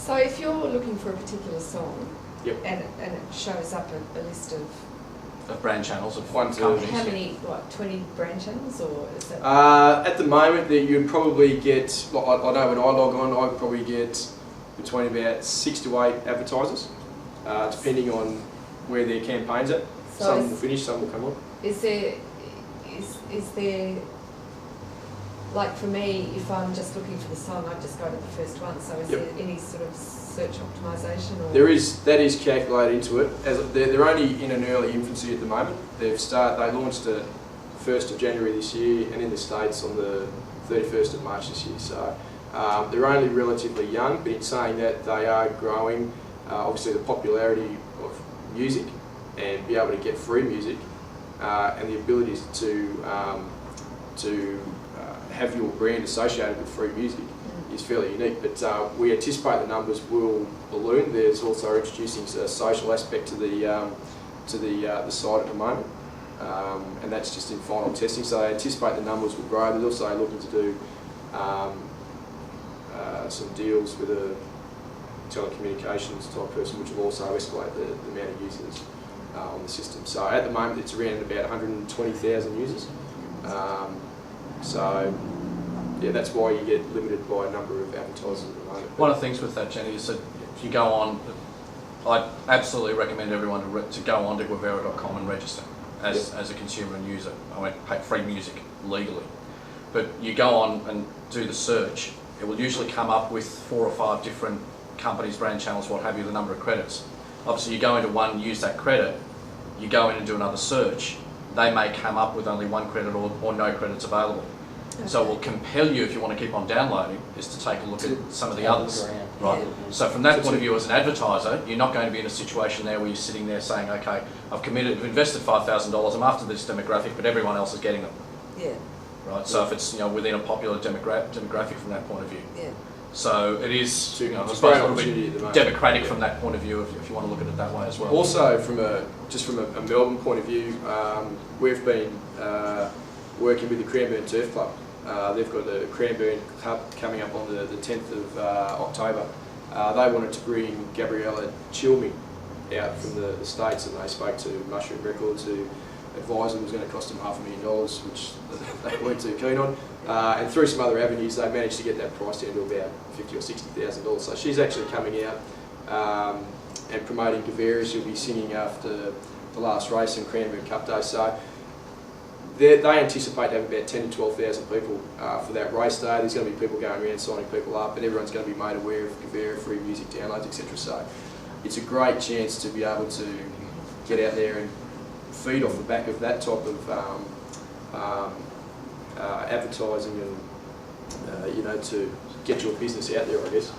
So if you're looking for a particular song, Yep. and it shows up a list of brand channels of One to- companies. how many, 20 brand channels, or is it? At the moment, you'd probably get, I know when I log on, I probably get between about 6 to 8 advertisers, depending on where their campaign's at. So Some is- will finish, some will come on. Is there, like for me, if I'm just looking for the song, I just go to the first one. So is Yep. there any sort of search optimisation? Or That is calculated into it. As they're only in an early infancy at the moment. They launched it 1st of January this year, and in the States on the 31st of March this year. So they're only relatively young, but in saying that, they are growing. Obviously, the popularity of music and be able to get free music and the ability to have your brand associated with free music is fairly unique. But we anticipate the numbers will balloon. There's also introducing a social aspect to the site at the moment, and that's just in final testing. So they anticipate the numbers will grow. They're also looking to do some deals with a telecommunications type person, which will also escalate the amount of users on the system. So at the moment, it's around about 120,000 users. So yeah, that's why you get limited by a number of advertisers at the moment. One of the things with that, Jenny, is that if you go on, I absolutely recommend everyone to go on to guevera.com and register as a consumer and user. I won't pay free music legally. But you go on and do the search, it will usually come up with 4 or 5 different companies, brand channels, what have you, the number of credits. Obviously, you go into one, use that credit, you go in and do another search, they may come up with only 1 credit or no credits available. Okay. So it will compel you, if you want to keep on downloading, is to take a look at some of the others. Right. Yeah. So from that point of view, as an advertiser, you're not going to be in a situation there where you're sitting there saying, okay, I've invested $5,000, I'm after this demographic, but everyone else is getting them. Yeah, Right. So if it's within a popular demographic from that point of view. yeah. So it is, It's I a suppose, great a little opportunity at the bit moment. democratic Yeah. from that point of view, if you want to look at it that way as well. Also, from a Melbourne point of view, we've been working with the Cranbourne Turf Club. They've got the Cranbourne Cup coming up on the 10th of October. They wanted to bring Gabriella Chilmi out from the States, and they spoke to Mushroom Records, who advised them it was going to cost them $500,000, which they weren't too keen on. And through some other avenues, they managed to get that price down to about $50,000 or $60,000. So she's actually coming out and promoting Guevara. She'll be singing after the last race in Cranbourne Cup Day. So they anticipate to have about 10,000 to 12,000 people for that race day. There's going to be people going around signing people up, and everyone's going to be made aware of Guevara, free music downloads, etc. So it's a great chance to be able to get out there and feed off the back of that type of advertising and to get your business out there, I guess.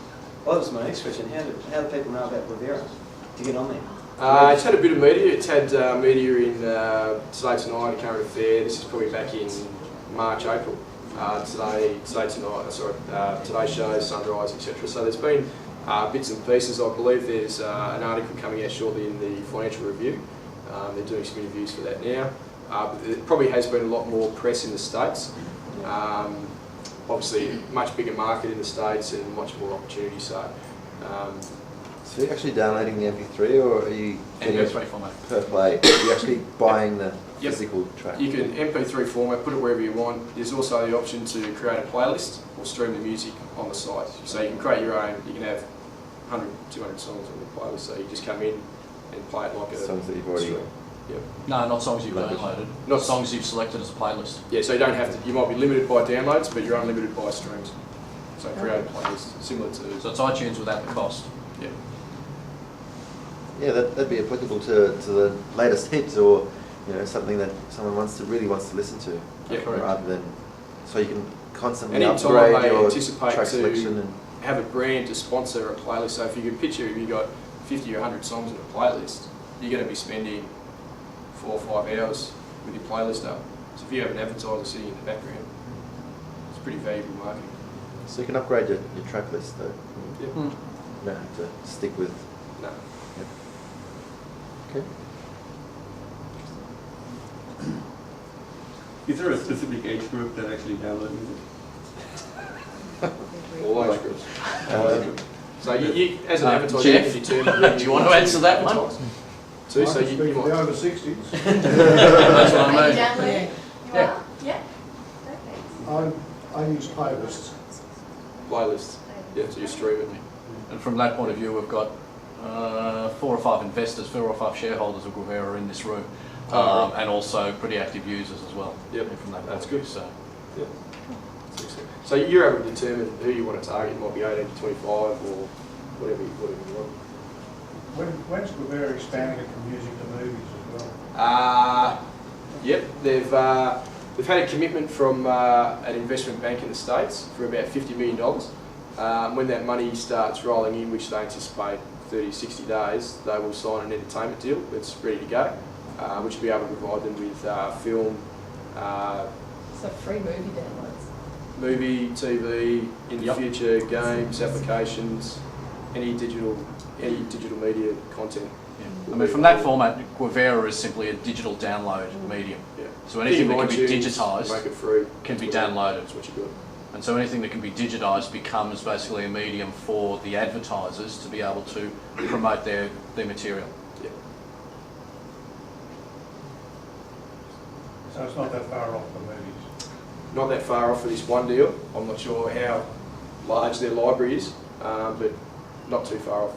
Well, that was my next question. How do people know about Guevara to get on there? It's had a bit of media. It's had media in Today Tonight, Current Affair. This is probably back in March, April. Today Show, Sunrise, etc. So there's been bits and pieces. I believe there's an article coming out shortly in the Financial Review. They're doing some interviews for that now. But there probably has been a lot more press in the States. Obviously, much bigger market in the States and much more opportunity. So you're actually downloading the MP3, or are you getting it MP3 format. per play? Are you actually buying the Yep. physical track? you can MP3 format, put it wherever you want. There's also the option to create a playlist or stream the music on the site. So you can create your own. You can have 100, 200 songs on the playlist. So you just come in and play it like a Songs that you've already stream. Yep. No, not songs you've Leverage. downloaded. Not- Not songs you've selected as a playlist. Yeah, so you don't have to. You might be limited by downloads, but you're unlimited by streams. So create a playlist similar to. So it's iTunes without the cost. Yeah. Yeah, that'd be applicable to the latest hits, or something that someone really wants to listen to, Yeah, correct. rather than so you can constantly Anytime upgrade they your anticipate track to selection and have a brand to sponsor a playlist. So if you can picture, if you've got 50 or 100 songs in a playlist, you're going to be spending 4 or 5 hours with your playlist up. So if you have an advertiser sitting in the background, it's pretty valuable marketing. so you can upgrade your track list though. Yeah. You don't have to stick with. No. Okay. Is there a specific age group that actually download music? All age groups. So you as an advertiser, Jeff, you can determine. do you want to answer that one? Too, so I can you speak for might. the over 60s. That's what I Are you mean. downloading? You Yeah. are? Yeah. Perfect. I use playlists. Playlists. Yeah, so you stream it. And from that point of view, we've got 4 or 5 investors, 4 or 5 shareholders of Guevara in this room, Oh, right. and also pretty active users as well. Yep, From that that's point of good. view, so. Yeah. So you're able to determine who you want to target. It might be 18 to 25 or whatever you want. When's Guevara expanding it from music to movies as well? Yep, they've had a commitment from an investment bank in the States for about $50 million. When that money starts rolling in, which they anticipate 30 to 60 days, they will sign an entertainment deal that's ready to go, which will be able to provide them with film, So free movie downloads. movie, TV, in the Yep. future, games, applications, any digital media content. Yeah. I mean, from that format, Guevara is simply a digital download medium. Yeah. So anything that can be iTunes, digitised make it free, can be whatever. downloaded. That's what you got. And so anything that can be digitised becomes basically a medium for the advertisers to be able to promote their material. Yeah. So it's not that far off the movies. Not that far off for this one deal. I'm not sure how large their library is, but not too far off.